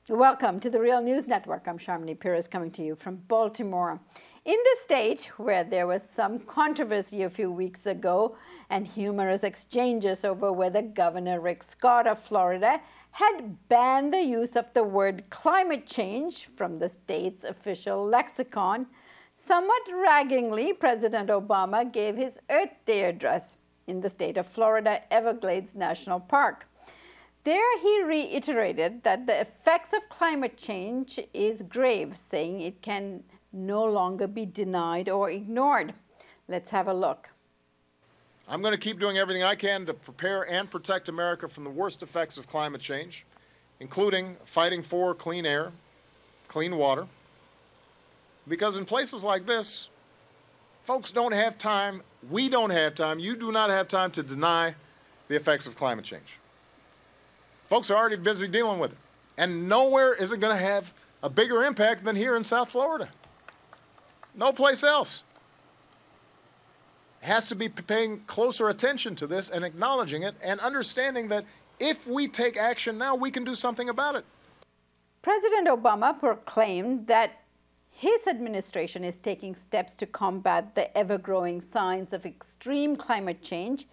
Welcome to the Real News Network. I'm Sharmini Pires coming to you from Baltimore. In the state where there was some controversy a few weeks ago and humorous exchanges over whether Governor Rick Scott of Florida had banned the use of the word climate change from the state's official lexicon, somewhat raggingly, President Obama gave his Earth Day address in the state of Florida Everglades National Park. There he reiterated that the effects of climate change is grave, saying it can no longer be denied or ignored. Let's have a look. I'm going to keep doing everything I can to prepare and protect America from the worst effects of climate change, including fighting for clean air, clean water. Because in places like this, folks don't have time, we don't have time, you do not have time to deny the effects of climate change. Folks are already busy dealing with it. And nowhere is it going to have a bigger impact than here in South Florida. No place else. It has to be paying closer attention to this and acknowledging it and understanding that if we take action now, we can do something about it. President Obama proclaimed that his administration is taking steps to combat the ever-growing signs of extreme climate change.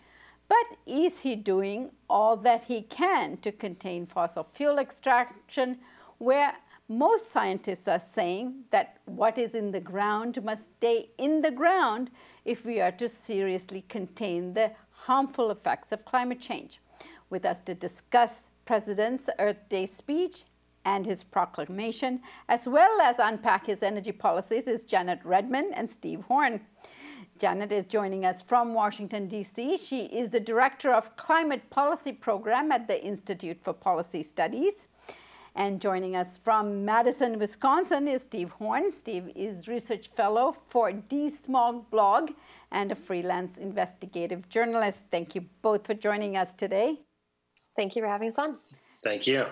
But is he doing all that he can to contain fossil fuel extraction, where most scientists are saying that what is in the ground must stay in the ground if we are to seriously contain the harmful effects of climate change? With us to discuss President's Earth Day speech and his proclamation, as well as unpack his energy policies, is Janet Redman and Steve Horn. Janet is joining us from Washington, D.C. She is the Director of Climate Policy Program at the Institute for Policy Studies. And joining us from Madison, Wisconsin is Steve Horn. Steve is Research Fellow for D-Smog blog and a freelance investigative journalist. Thank you both for joining us today. Thank you for having us on. Thank you.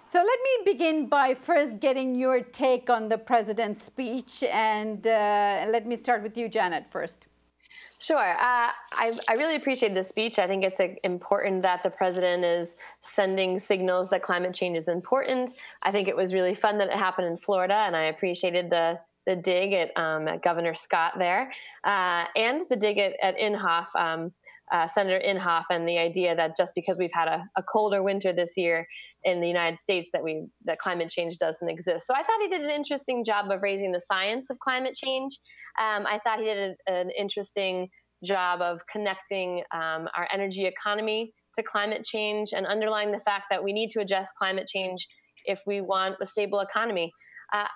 So let me begin by first getting your take on the president's speech, and let me start with you, Janet, first. Sure. I really appreciate this speech. I think it's important that the president is sending signals that climate change is important. I think it was really fun that it happened in Florida, and I appreciated the dig at Governor Scott there, and the dig at Inhofe, Senator Inhofe, and the idea that just because we've had a colder winter this year in the United States that climate change doesn't exist. So I thought he did an interesting job of raising the science of climate change. I thought he did an interesting job of connecting our energy economy to climate change and underlying the fact that we need to address climate change if we want a stable economy.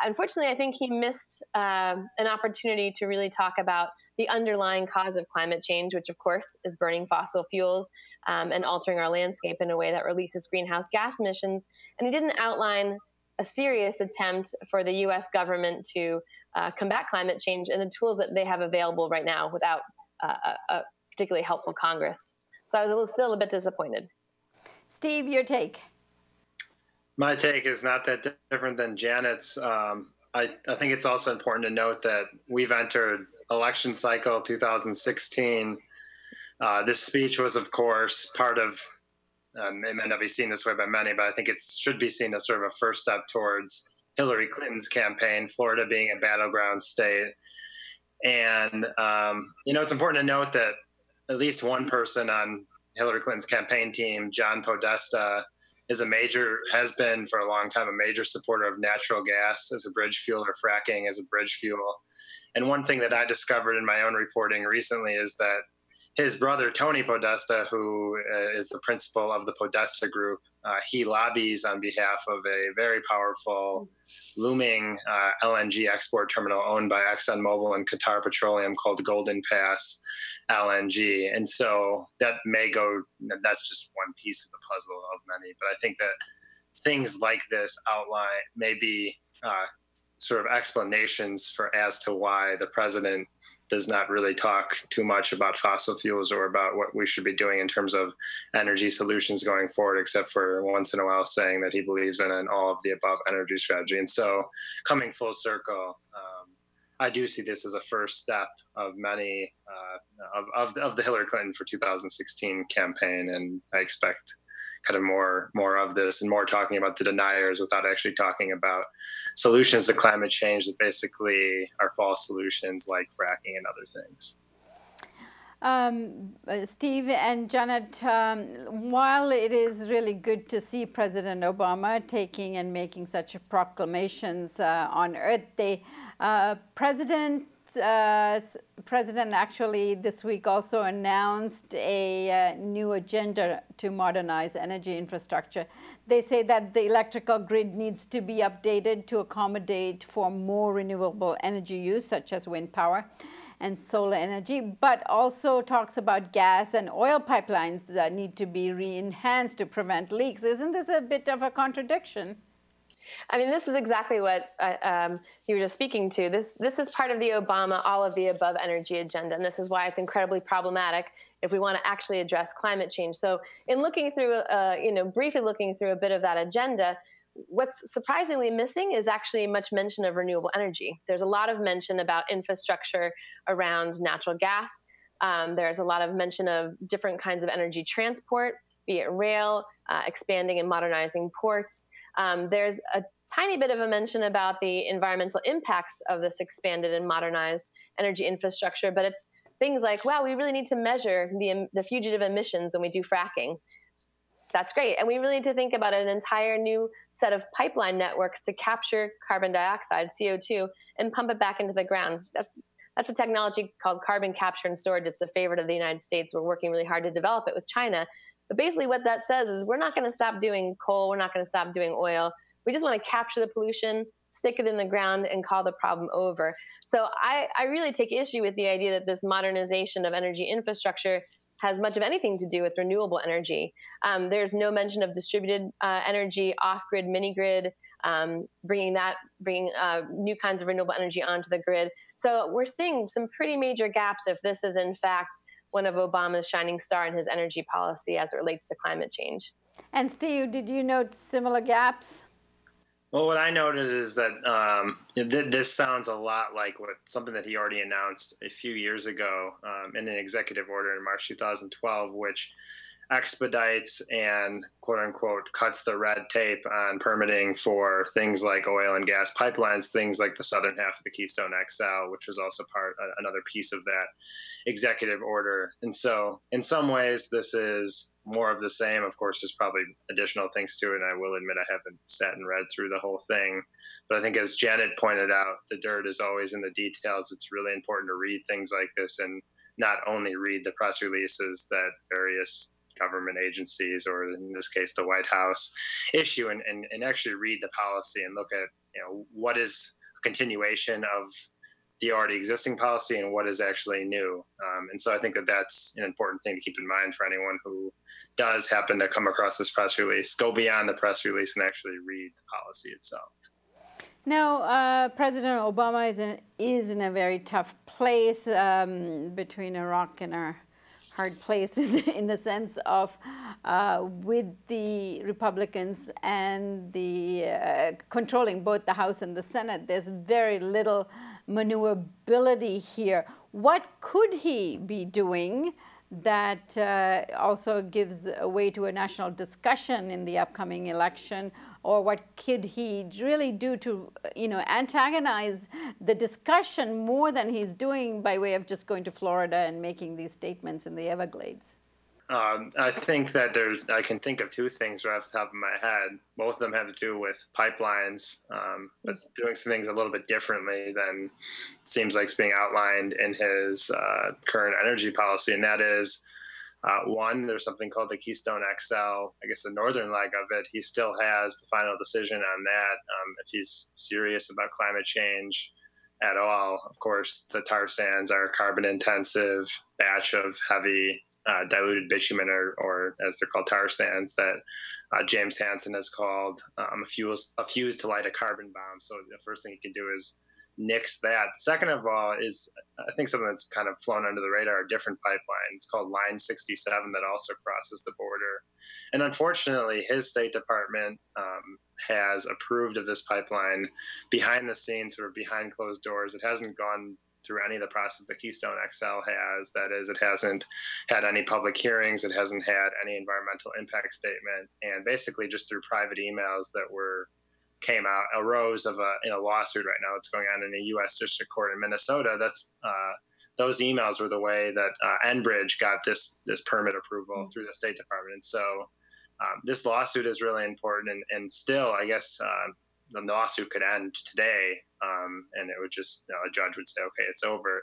Unfortunately, I think he missed an opportunity to really talk about the underlying cause of climate change, which, of course, is burning fossil fuels and altering our landscape in a way that releases greenhouse gas emissions. And he didn't outline a serious attempt for the U.S. government to combat climate change and the tools that they have available right now without a particularly helpful Congress. So I was still a bit disappointed. Steve, your take. My take is not that different than Janet's. I think it's also important to note that we've entered election cycle 2016. This speech was, of course, part of, it may not be seen this way by many, but I think it should be seen as sort of a first step towards Hillary Clinton's campaign, Florida being a battleground state. And, it's important to note that at least one person on Hillary Clinton's campaign team, John Podesta, has been for a long time a major supporter of natural gas as a bridge fuel or fracking as a bridge fuel. And one thing that I discovered in my own reporting recently is that his brother, Tony Podesta, who is the principal of the Podesta Group, he lobbies on behalf of a very powerful looming LNG export terminal owned by ExxonMobil and Qatar Petroleum called Golden Pass LNG. And so that's just one piece of the puzzle of many. But I think that things like this outline may be sort of explanations as to why the president does not really talk too much about fossil fuels or about what we should be doing in terms of energy solutions going forward, except for once in a while saying that he believes in an all of the above energy strategy. And so coming full circle, I do see this as a first step of many of the Hillary Clinton for 2016 campaign, and I expect kind of more of this and more talking about the deniers without actually talking about solutions to climate change that basically are false solutions like fracking and other things. Steve and Janet, while it is really good to see President Obama taking and making such proclamations on Earth Day, President actually this week also announced a new agenda to modernize energy infrastructure. They say that the electrical grid needs to be updated to accommodate for more renewable energy use, such as wind power and solar energy, but also talks about gas and oil pipelines that need to be re-enhanced to prevent leaks. Isn't this a bit of a contradiction? I mean, this is exactly what you were just speaking to. This is part of the Obama all of the above energy agenda, and this is why it's incredibly problematic if we want to actually address climate change. So in looking through, briefly looking through a bit of that agenda, what's surprisingly missing is actually much mention of renewable energy. There's a lot of mention about infrastructure around natural gas. There's a lot of mention of different kinds of energy transport, be it rail, expanding and modernizing ports. There's a tiny bit of a mention about the environmental impacts of this expanded and modernized energy infrastructure, but it's things like, wow, we really need to measure the fugitive emissions when we do fracking. That's great. And we really need to think about an entire new set of pipeline networks to capture carbon dioxide, CO2, and pump it back into the ground. That's a technology called carbon capture and storage. It's a favorite of the United States. We're working really hard to develop it with China. But basically what that says is we're not going to stop doing coal. We're not going to stop doing oil. We just want to capture the pollution, stick it in the ground, and call the problem over. So I really take issue with the idea that this modernization of energy infrastructure has much of anything to do with renewable energy. There's no mention of distributed energy, off-grid, mini-grid, bringing new kinds of renewable energy onto the grid. So we're seeing some pretty major gaps if this is in fact one of Obama's shining star in his energy policy as it relates to climate change. And Steve, did you note similar gaps? Well, what I noticed is that this sounds a lot like something that he already announced a few years ago in an executive order in March 2012, which expedites and quote unquote cuts the red tape on permitting for things like oil and gas pipelines, things like the southern half of the Keystone XL, which was also another piece of that executive order. And so in some ways, this is more of the same. Of course, there's probably additional things to it. And I will admit I haven't sat and read through the whole thing. But I think as Janet pointed out, the dirt is always in the details. It's really important to read things like this and not only read the press releases that various government agencies, or in this case, the White House, issue and actually read the policy and look at what is a continuation of the already existing policy and what is actually new. And so I think that that's an important thing to keep in mind for anyone who does happen to come across this press release. Go beyond the press release and actually read the policy itself. Now, President Obama is in a very tough place between a rock and a hard place in the sense of with the Republicans and the controlling both the House and the Senate. There's very little maneuverability here. What could he be doing that also gives way to a national discussion in the upcoming election? Or what could he really do to, antagonize the discussion more than he's doing by way of just going to Florida and making these statements in the Everglades? I think that I can think of two things right off the top of my head. Both of them have to do with pipelines, but doing some things a little bit differently than seems like it's being outlined in his current energy policy. And that is, one, there's something called the Keystone XL, I guess the northern leg of it. He still has the final decision on that. If he's serious about climate change at all, of course, the tar sands are a carbon intensive batch of heavy diluted bitumen, or as they're called, tar sands, that James Hansen has called a fuse to light a carbon bomb. So the first thing you can do is nix that. Second of all is, I think something that's kind of flown under the radar, a different pipeline. It's called Line 67 that also crosses the border. And unfortunately, his State Department has approved of this pipeline behind the scenes, sort of behind closed doors. It hasn't gone through any of the process that Keystone XL has. That is, it hasn't had any public hearings. It hasn't had any environmental impact statement. And basically just through private emails that arose of a lawsuit right now that's going on in the U.S. District Court in Minnesota. Those emails were the way that Enbridge got this permit approval through the State Department. And so this lawsuit is really important. And still, I guess the lawsuit could end today, and it would just a judge would say, okay, it's over.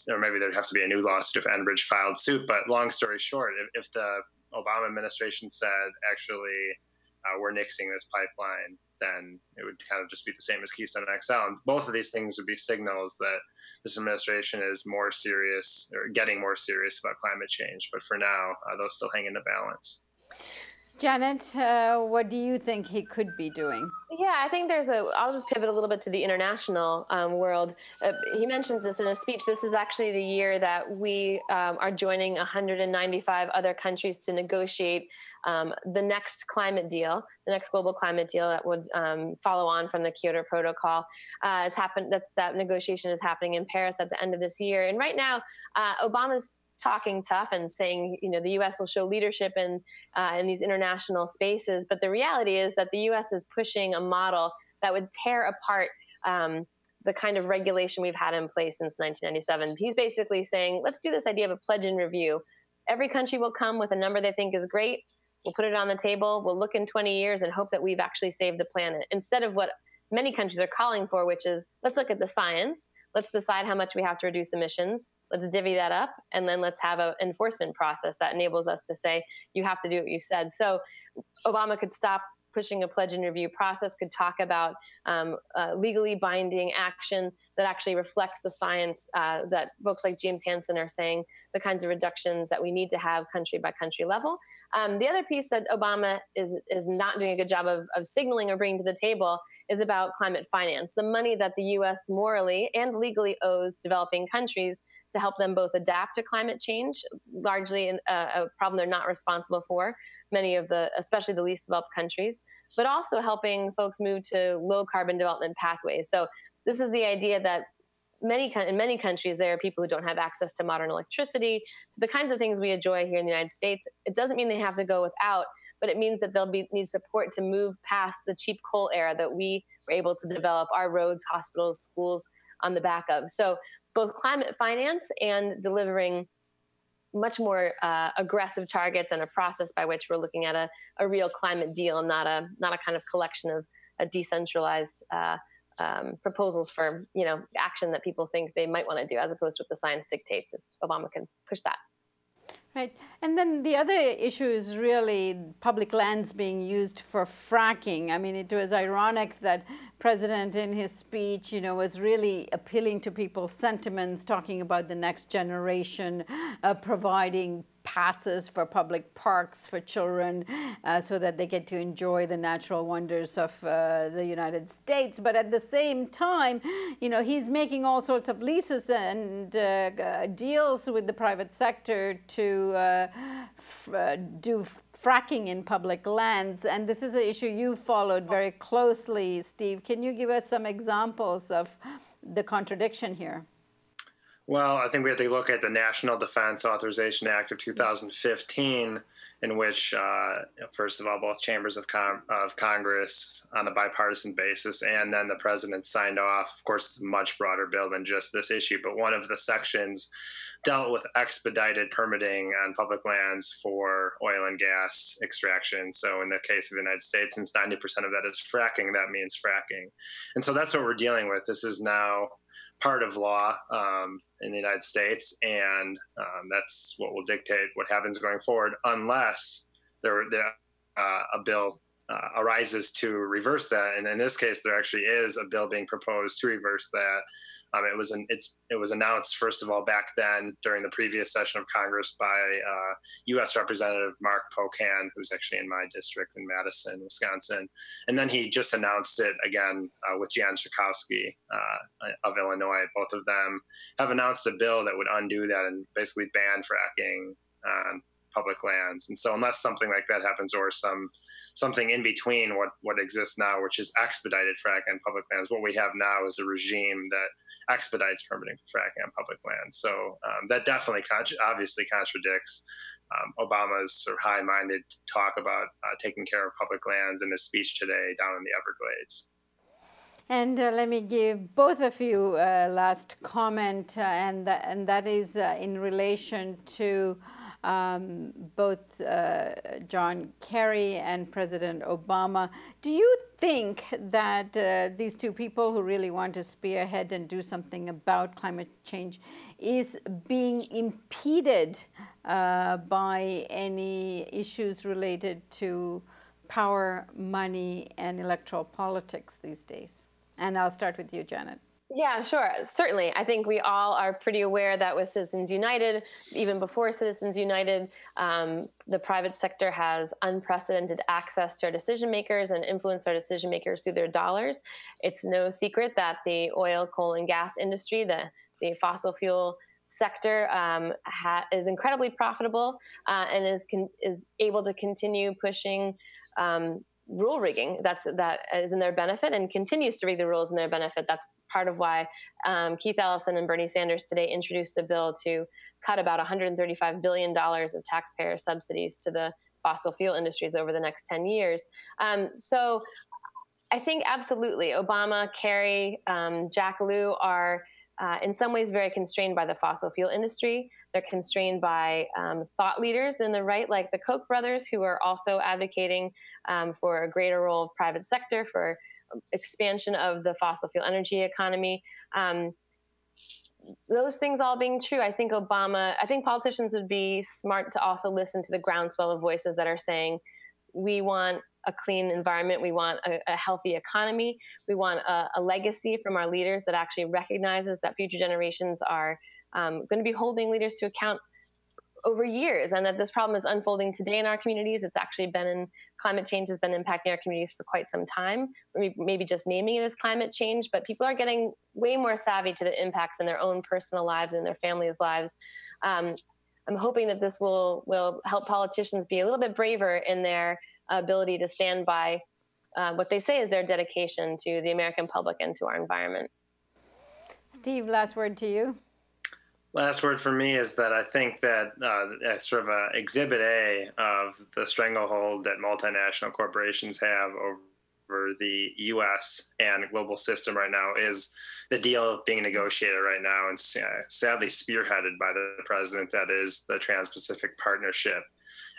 Or maybe there'd have to be a new lawsuit if Enbridge filed suit. But long story short, if the Obama administration said actually we're nixing this pipeline, then it would kind of just be the same as Keystone XL. And both of these things would be signals that this administration is more serious or getting more serious about climate change. But for now, those still hang in the balance. Janet, what do you think he could be doing? Yeah, I think I'll just pivot a little bit to the international world. He mentions this in a speech. This is actually the year that we are joining 195 other countries to negotiate the next climate deal, the next global climate deal that would follow on from the Kyoto Protocol. That negotiation is happening in Paris at the end of this year. And right now, Obama's talking tough and saying, the U.S. will show leadership in these international spaces. But the reality is that the U.S. is pushing a model that would tear apart the kind of regulation we've had in place since 1997. He's basically saying, let's do this idea of a pledge and review. Every country will come with a number they think is great. We'll put it on the table. We'll look in 20 years and hope that we've actually saved the planet, instead of what many countries are calling for, which is, let's look at the science. Let's decide how much we have to reduce emissions. Let's divvy that up, and then let's have an enforcement process that enables us to say, you have to do what you said. So Obama could stop pushing a pledge and review process, could talk about legally binding action that actually reflects the science that folks like James Hansen are saying, the kinds of reductions that we need to have country by country level. The other piece that Obama is not doing a good job of signaling or bringing to the table is about climate finance, the money that the U.S. morally and legally owes developing countries to help them both adapt to climate change, largely a problem they're not responsible for, especially the least developed countries, but also helping folks move to low carbon development pathways. So this is the idea that in many countries, there are people who don't have access to modern electricity. So the kinds of things we enjoy here in the United States, it doesn't mean they have to go without, but it means that they'll need support to move past the cheap coal era that we were able to develop our roads, hospitals, schools on the back of. So both climate finance and delivering much more aggressive targets and a process by which we're looking at a real climate deal, not a kind of collection of a decentralized proposals for action that people think they might want to do, as opposed to what the science dictates. Obama can push that. Right. And then the other issue is really public lands being used for fracking. I mean, it was ironic that President in his speech, was really appealing to people's sentiments, talking about the next generation, providing passes for public parks for children so that they get to enjoy the natural wonders of the United States. But at the same time, he's making all sorts of leases and deals with the private sector to do fracking in public lands. And this is an issue you followed very closely, Steve. Can you give us some examples of the contradiction here? Well, I think we have to look at the National Defense Authorization Act of 2015, in which, first of all, both chambers of Congress on a bipartisan basis, and then the president signed off. Of course, it's a much broader bill than just this issue, but one of the sections dealt with expedited permitting on public lands for oil and gas extraction. So in the case of the United States, since 90% of that is fracking, that means fracking. And so that's what we're dealing with. This is now part of law in the United States, and that's what will dictate what happens going forward, unless a bill arises to reverse that. And in this case, there actually is a bill being proposed to reverse that. It was announced, first of all, back then during the previous session of Congress by U.S. Representative Mark Pocan, who's actually in my district in Madison, Wisconsin. And then he just announced it again with Jan Schakowsky of Illinois. Both of them have announced a bill that would undo that and basically ban fracking on public lands. And so unless something like that happens, or something in between what exists now, which is expedited fracking on public lands, what we have now is a regime that expedites permitting fracking on public lands. So that definitely obviously contradicts Obama's sort of high-minded talk about taking care of public lands in his speech today down in the Everglades. And let me give both of you a last comment, and that is in relation to both John Kerry and President Obama. Do you think that these two people who really want to spearhead and do something about climate change is being impeded by any issues related to power, money, and electoral politics these days? And I'll start with you, Janet. Yeah, sure. Certainly. I think we all are pretty aware that with Citizens United, even before Citizens United, the private sector has unprecedented access to our decision makers and influence our decision makers through their dollars. It's no secret that the oil, coal, and gas industry, the fossil fuel sector, is incredibly profitable and is able to continue pushing rule rigging that is in their benefit and continues to rig the rules in their benefit. That's part of why Keith Ellison and Bernie Sanders today introduced a bill to cut about $135 billion of taxpayer subsidies to the fossil fuel industries over the next 10 years. So I think absolutely Obama, Kerry, Jack Lew are in some ways very constrained by the fossil fuel industry. They're constrained by thought leaders in the right, like the Koch brothers, who are also advocating for a greater role of private sector, for expansion of the fossil fuel energy economy. Those things all being true, I think politicians would be smart to also listen to the groundswell of voices that are saying, we want a clean environment, we want a healthy economy, we want a legacy from our leaders that actually recognizes that future generations are going to be holding leaders to account over years, and that this problem is unfolding today in our communities. It's actually climate change has been impacting our communities for quite some time. Maybe just naming it as climate change, but people are getting way more savvy to the impacts in their own personal lives and their families' lives. I'm hoping that this will help politicians be a little bit braver in their ability to stand by what they say is their dedication to the American public and to our environment. Steve, last word to you. Last word for me is that I think that sort of exhibit A of the stranglehold that multinational corporations have over the U.S. and global system right now is the deal being negotiated right now and sadly spearheaded by the president, that is the Trans-Pacific Partnership.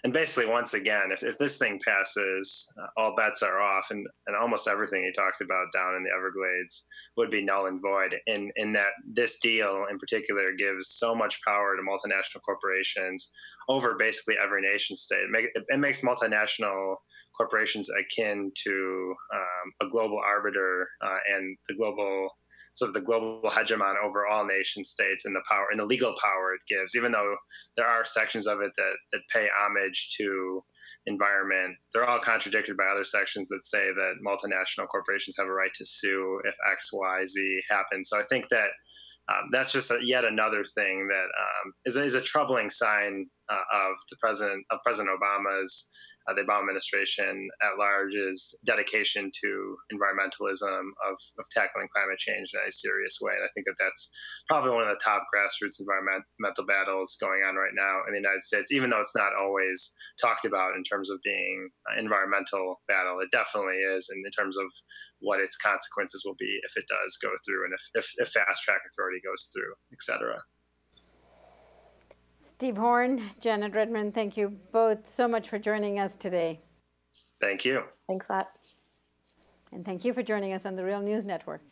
And basically, once again, if this thing passes, all bets are off, and almost everything he talked about down in the Everglades would be null and void. In that this deal in particular gives so much power to multinational corporations over basically every nation state. It makes multinational corporations akin to a global arbiter and the global hegemon over all nation states, and the power and the legal power it gives, even though there are sections of it that pay homage to environment. They're all contradicted by other sections that say that multinational corporations have a right to sue if X, Y, Z happens. So I think that that's just yet another thing that is a troubling sign of President Obama's, the Obama administration at large's dedication to environmentalism, of tackling climate change in a serious way. And I think that that's probably one of the top grassroots environmental battles going on right now in the United States, even though it's not always talked about in terms of being an environmental battle. It definitely is, and in terms of what its consequences will be if it does go through, and if fast track authority goes through, et cetera. Steve Horn, Janet Redman, thank you both so much for joining us today. Thank you. Thanks a lot. And thank you for joining us on the Real News Network.